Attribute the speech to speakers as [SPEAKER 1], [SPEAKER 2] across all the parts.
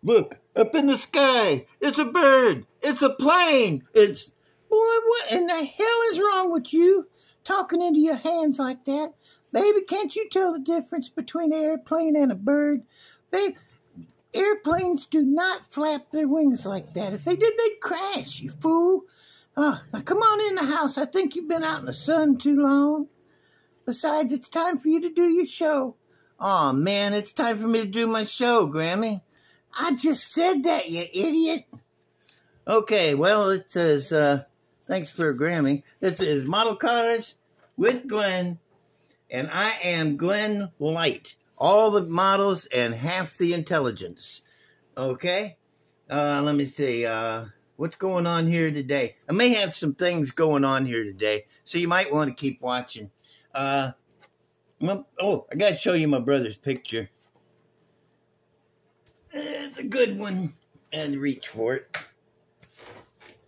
[SPEAKER 1] Look, up in the sky. It's a bird. It's a plane. It's...
[SPEAKER 2] Boy, what in the hell is wrong with you? Talking into your hands like that. Baby, can't you tell the difference between an airplane and a bird? Babe, airplanes do not flap their wings like that. If they did, they'd crash, you fool. Now come on in the house. I think you've been out in the sun too long. Besides, it's time for you to do your show.
[SPEAKER 1] Aw, man, it's time for me to do my show, Grammy.
[SPEAKER 2] I just said that, you idiot.
[SPEAKER 1] Okay, well, it says, thanks for Grammy. It says Model Cars with Glen, and I am Glen Lite. All the models and half the intelligence. Okay? Let me see. What's going on here today? I may have some things going on here today, so you might want to keep watching. I got to show you my brother's picture. It's a good one. And reach for it.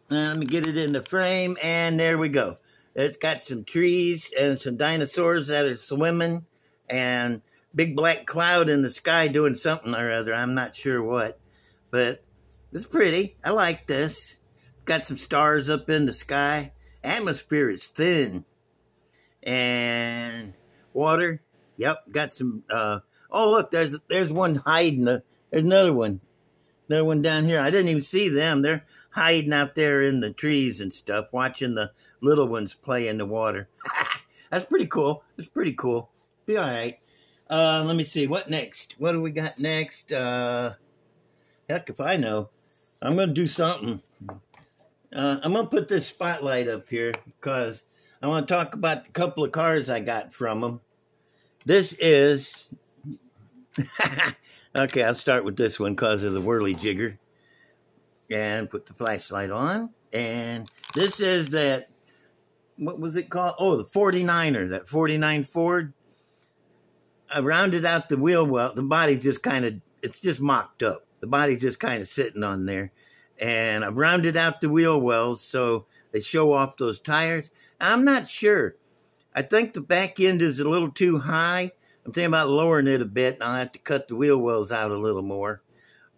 [SPEAKER 1] Let me get it in the frame, and there we go. It's got some trees and some dinosaurs that are swimming, and big black cloud in the sky doing something or other. I'm not sure what, but it's pretty. I like this. Got some stars up in the sky. Atmosphere is thin. And water. Yep, got some, oh, look, there's one hiding. There's another one. Another one down here. I didn't even see them. They're hiding out there in the trees and stuff, watching the little ones play in the water. That's pretty cool. It's pretty cool. Be all right. Let me see. What next? What do we got next? Heck if I know. I'm going to do something. I'm going to put this spotlight up here because I want to talk about a couple of cars I got from them. This is... Okay, I'll start with this one because of the whirly jigger. And put the flashlight on. And this is that... What was it called? Oh, the 49er. That 49 Ford. I rounded out the wheel well. The body just kind of... It's just mocked up. The body's just kind of sitting on there. And I've rounded out the wheel wells so they show off those tires. I'm not sure. I think the back end is a little too high. I'm thinking about lowering it a bit, and I'll have to cut the wheel wells out a little more.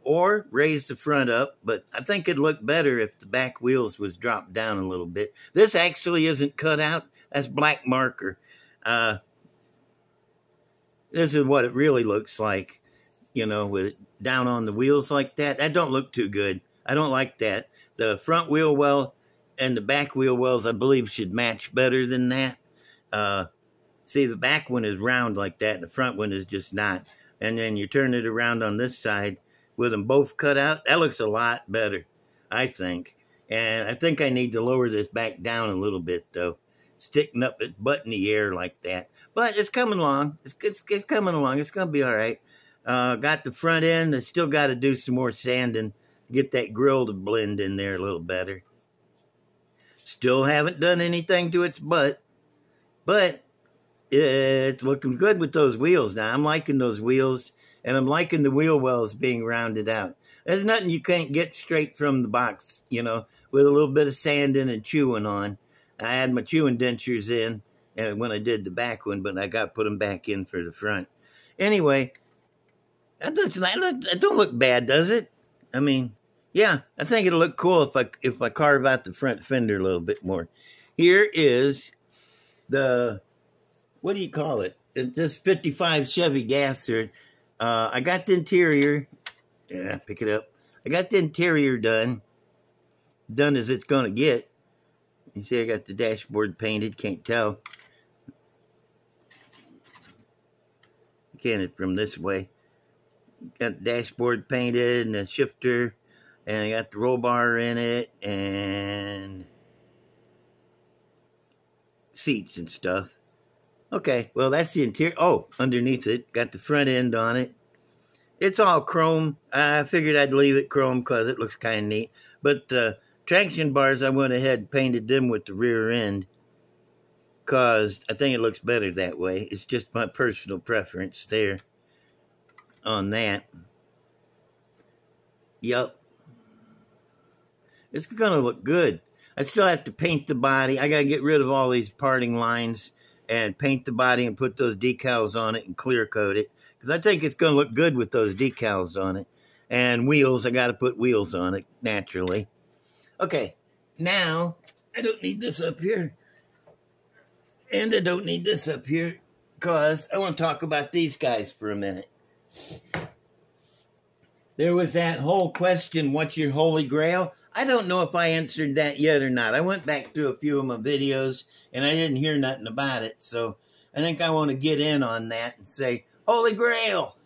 [SPEAKER 1] Or raise the front up, but I think it'd look better if the back wheels was dropped down a little bit. This actually isn't cut out. That's black marker. This is what it really looks like, you know, with it down on the wheels like that. That don't look too good. I don't like that. The front wheel well and the back wheel wells, I believe, should match better than that. See, the back one is round like that, and the front one is just not. And then you turn it around on this side with them both cut out. That looks a lot better, I think. And I think I need to lower this back down a little bit, though. Sticking up its butt in the air like that. But it's coming along. It's coming along. It's going to be all right. Got the front end. I still got to do some more sanding to get that grill to blend in there a little better. Still haven't done anything to its butt. But it's looking good with those wheels now. I'm liking those wheels. And I'm liking the wheel wells being rounded out. There's nothing you can't get straight from the box, you know, with a little bit of sanding and chewing on. I had my chewing dentures in when I did the back one, but I got to put them back in for the front. Anyway, that don't look bad, does it? I mean, yeah, I think it'll look cool if I carve out the front fender a little bit more. Here is the, what do you call it? It's just 55 Chevy Gasser. I got the interior. Yeah, pick it up. I got the interior done. Done as it's going to get. You see I got the dashboard painted. Can't tell. Can it from this way. Got the dashboard painted and the shifter. And I got the roll bar in it. And seats and stuff. Okay, well, that's the interior. Oh, underneath it, got the front end on it. It's all chrome. I figured I'd leave it chrome because it looks kind of neat. But traction bars, I went ahead and painted them with the rear end because I think it looks better that way. It's just my personal preference there on that. Yup. It's going to look good. I still have to paint the body. I got to get rid of all these parting lines and paint the body and put those decals on it and clear coat it. Because I think it's going to look good with those decals on it. And wheels, I got to put wheels on it, naturally. Okay, now I don't need this up here. And I don't need this up here because I want to talk about these guys for a minute. There was that whole question, what's your holy grail? I don't know if I answered that yet or not. I went back through a few of my videos and I didn't hear nothing about it. So I think I want to get in on that and say, holy grail.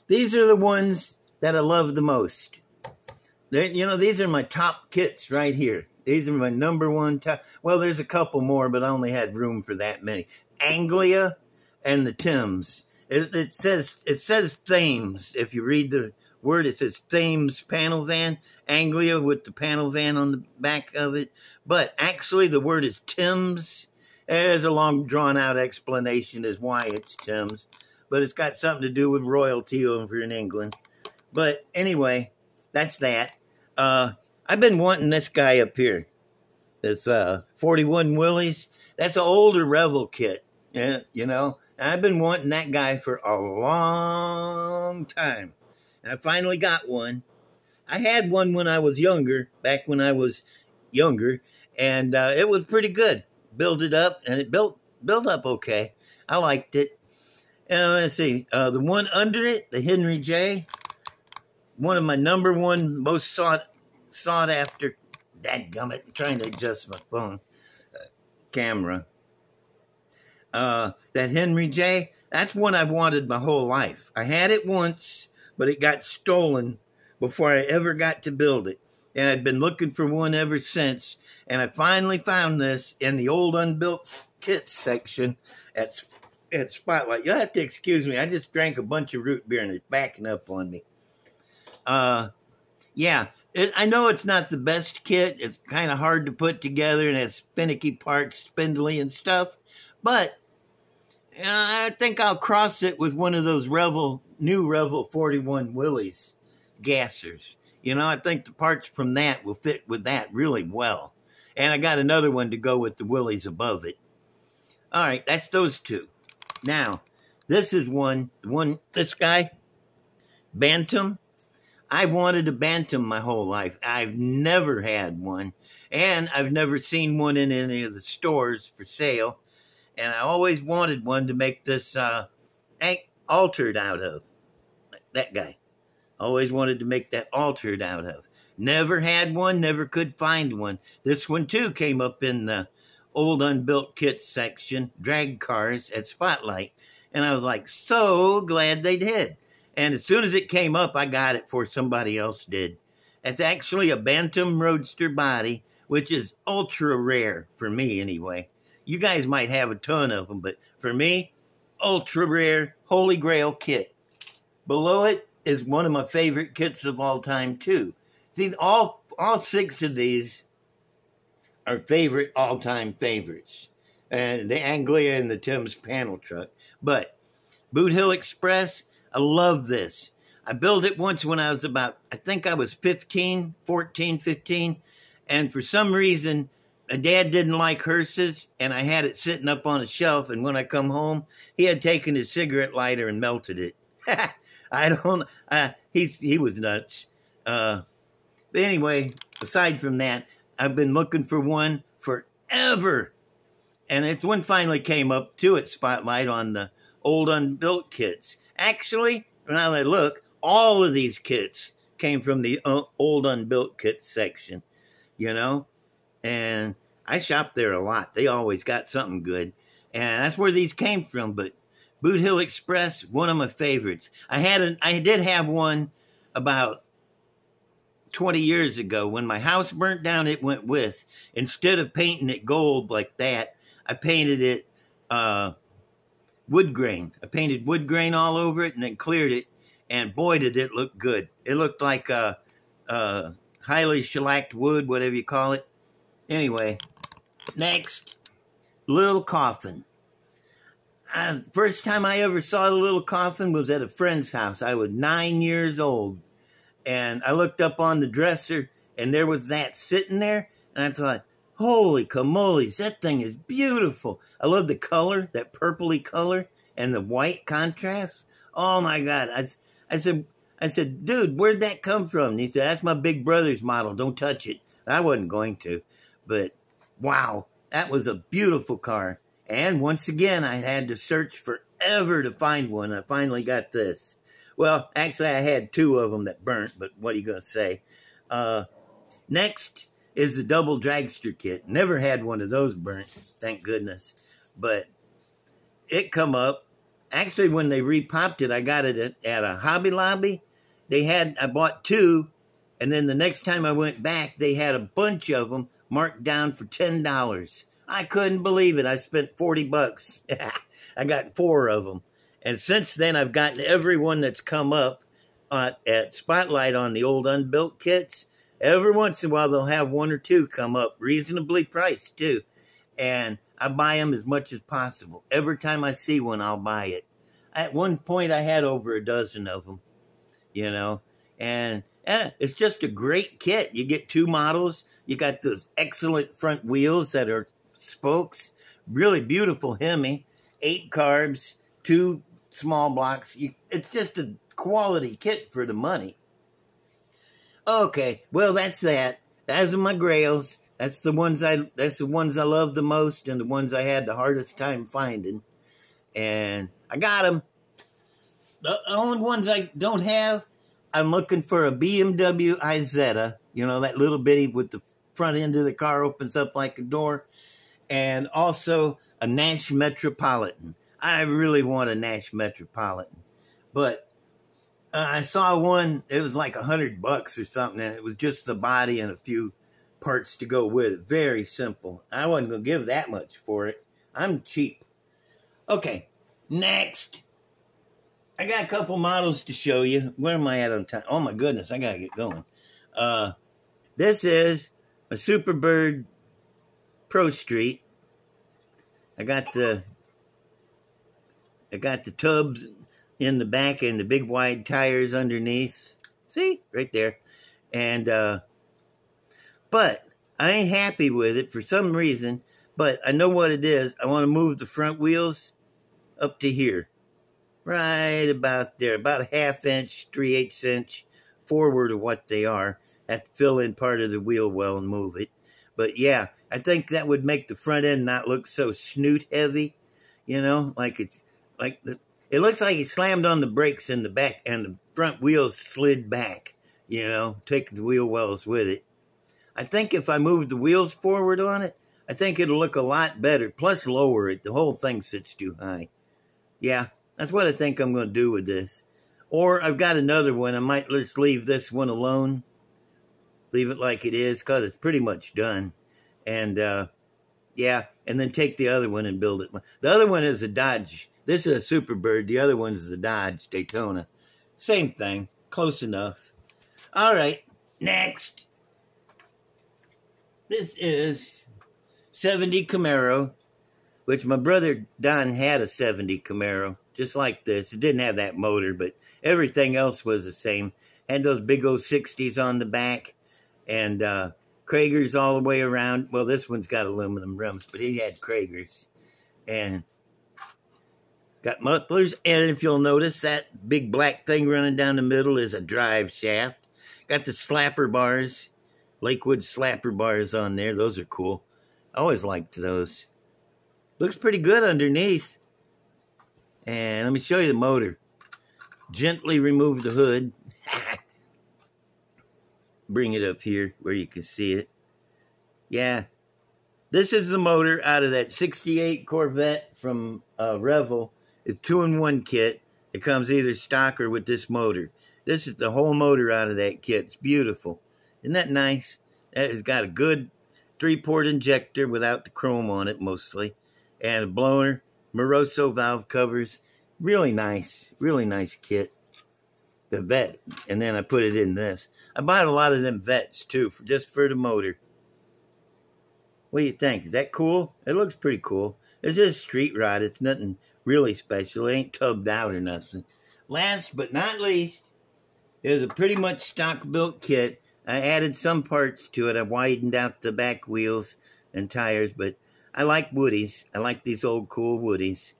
[SPEAKER 1] These are the ones that I love the most. These are my top kits right here. These are my number one top. Well, there's a couple more, but I only had room for that many. Anglia and the Tims. It says Thames. If you read the word, it says Thames panel van. Anglia with the panel van on the back of it. But actually, the word is Tims. There's a long, drawn-out explanation as why it's Tims. But it's got something to do with royalty over in England. But anyway, that's that. I've been wanting this guy up here. This 41 Willys. That's an older Revel kit. Yeah, I've been wanting that guy for a long time. And I finally got one. I had one when I was younger, back when I was younger. And it was pretty good. Built it up, and it built up okay. I liked it. Let's see. The one under it, the Henry J. One of my number one most sought after, dadgummit, I'm trying to adjust my phone camera. That Henry J, that's one I've wanted my whole life. I had it once, but it got stolen before I ever got to build it. And I've been looking for one ever since. And I finally found this in the old unbuilt kits section at Spotlight. You'll have to excuse me. I just drank a bunch of root beer and it's backing up on me. Yeah, I know it's not the best kit. It's kind of hard to put together and has finicky parts, spindly and stuff. But I think I'll cross it with one of those new Revel 41 Willys gassers. I think the parts from that will fit with that really well. And I got another one to go with the Willys above it. All right, that's those two. Now, this is this guy, Bantam. I've wanted a Bantam my whole life. I've never had one. And I've never seen one in any of the stores for sale. And I always wanted one to make this altered out of. That guy. Always wanted to make that altered out of. Never had one, never could find one. This one, too, came up in the old unbuilt kits section, drag cars at Spotlight. And I was like, so glad they did. And as soon as it came up, I got it before somebody else did. It's actually a Bantam Roadster body, which is ultra rare for me anyway. You guys might have a ton of them, but for me, ultra rare Holy Grail kit. Below it is one of my favorite kits of all time, too. See, all 6 of these are all-time favorites. And the Anglia and the Tims panel truck. But Boot Hill Express, I love this. I built it once when I was I think I was 14, 15. And for some reason, my dad didn't like hearses, and I had it sitting up on a shelf. And when I come home, he had taken his cigarette lighter and melted it. He was nuts. But anyway, aside from that, I've been looking for one forever. And it's one finally came up, too, at Spotlight on the old unbuilt kits. Actually, now that I look, all of these kits came from the old unbuilt kits section, And I shop there a lot. They always got something good. And that's where these came from. But Boot Hill Express, one of my favorites. I did have one about 20 years ago. When my house burnt down, it went with. Instead of painting it gold like that, I painted it wood grain. I painted wood grain all over it and then cleared it. And boy, did it look good. It looked like highly shellacked wood, whatever you call it. Anyway, next, Little Coffin. First time I ever saw the Little Coffin was at a friend's house. I was 9 years old. And I looked up on the dresser, and there was that sitting there. And I thought, holy camoles, that thing is beautiful. I love the color, that purpley color, and the white contrast. Oh, my God. I said, dude, where'd that come from? And he said, that's my big brother's model. Don't touch it. I wasn't going to, but wow, that was a beautiful car. And once again, I had to search forever to find one. I finally got this. Well, actually, I had two of them that burnt, but what are you going to say? Next is the double dragster kit. Never had one of those burnt, thank goodness. But it come up. Actually, when they repopped it, I got it at a Hobby Lobby. I bought two, and then the next time I went back, they had a bunch of them marked down for $10. I couldn't believe it. I spent $40. I got 4 of them. And since then, I've gotten every one that's come up at Spotlight on the old unbuilt kits. Every once in a while, they'll have 1 or 2 come up, reasonably priced, too. And I buy them as much as possible. Every time I see one, I'll buy it. At one point, I had over a dozen of them, you know. And it's just a great kit. You get 2 models. You got those excellent front wheels that are spokes. Really beautiful Hemi. 8 carbs, 2 small blocks. It's just a quality kit for the money. Okay, well, that's that. Those are my grails. That's the ones I love the most and the ones I had the hardest time finding. And I got them. The only ones I don't have, I'm looking for a BMW Isetta. You know, that little bitty with the front end of the car opens up like a door. And also a Nash Metropolitan. I really want a Nash Metropolitan. But I saw one, it was like $100 or something, and it was just the body and a few parts to go with it. Very simple. I wasn't going to give that much for it. I'm cheap. Okay, next. I got a couple models to show you. Where am I at on time? Oh my goodness, I got to get going. This is a Superbird Pro Street. I got the tubs in the back and the big wide tires underneath. See? Right there. And, but I ain't happy with it for some reason, but I know what it is. I want to move the front wheels up to here. Right about there. About a 1/2 inch, 3/8 inch forward of what they are. Have to fill in part of the wheel well and move it. But yeah, I think that would make the front end not look so snoot heavy. You know, like it's like it looks like he slammed on the brakes in the back and the front wheels slid back, you know, taking the wheel wells with it. I think if I move the wheels forward on it, I think it'll look a lot better. Plus lower it. The whole thing sits too high. Yeah, that's what I think I'm going to do with this. Or I've got another one. I might just leave this one alone. Leave it like it is because it's pretty much done. And, yeah, and then take the other one and build it. The other one is a Dodge. This is a Superbird. The other one's the Dodge Daytona. Same thing. Close enough. All right. Next. This is 70 Camaro, which my brother Don had a 70 Camaro, just like this. It didn't have that motor, but everything else was the same. Had those big old 60s on the back and Kragers all the way around. Well, this one's got aluminum rims, but he had Kragers. And got mufflers, and if you'll notice, that big black thing running down the middle is a drive shaft. Got the slapper bars, Lakewood slapper bars on there. Those are cool. I always liked those. Looks pretty good underneath. And let me show you the motor. Gently remove the hood. Bring it up here where you can see it. Yeah. This is the motor out of that 68 Corvette from Revel. It's 2-in-1 kit. It comes either stock or with this motor. This is the whole motor out of that kit. It's beautiful. Isn't that nice? That has got a good 3-port injector without the chrome on it mostly. And a blower, Moroso valve covers. Really nice kit. The Vet. And then I put it in this. I bought a lot of them Vets too, just for the motor. What do you think? Is that cool? It looks pretty cool. It's just street rod. It's nothing really special. It ain't tubbed out or nothing. Last but not least, is a pretty much stock built kit. I added some parts to it. I widened out the back wheels and tires, but I like woodies. I like these old cool woodies.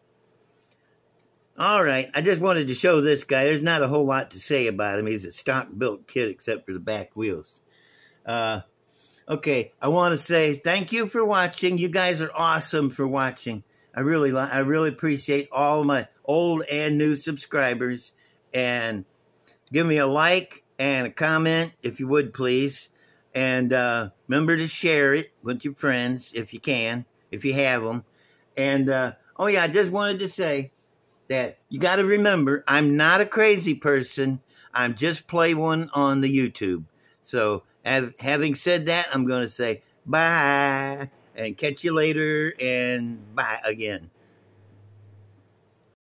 [SPEAKER 1] All right. I just wanted to show this guy. There's not a whole lot to say about him. He's a stock-built kid except for the back wheels. Okay. I want to say thank you for watching. You guys are awesome for watching. I really appreciate all my old and new subscribers. And give me a like and a comment if you would, please. And remember to share it with your friends if you can, if you have them. And, oh yeah, I just wanted to say that you got to remember, I'm not a crazy person. I'm just play one on the YouTube. So having said that, I'm going to say bye and catch you later and bye again.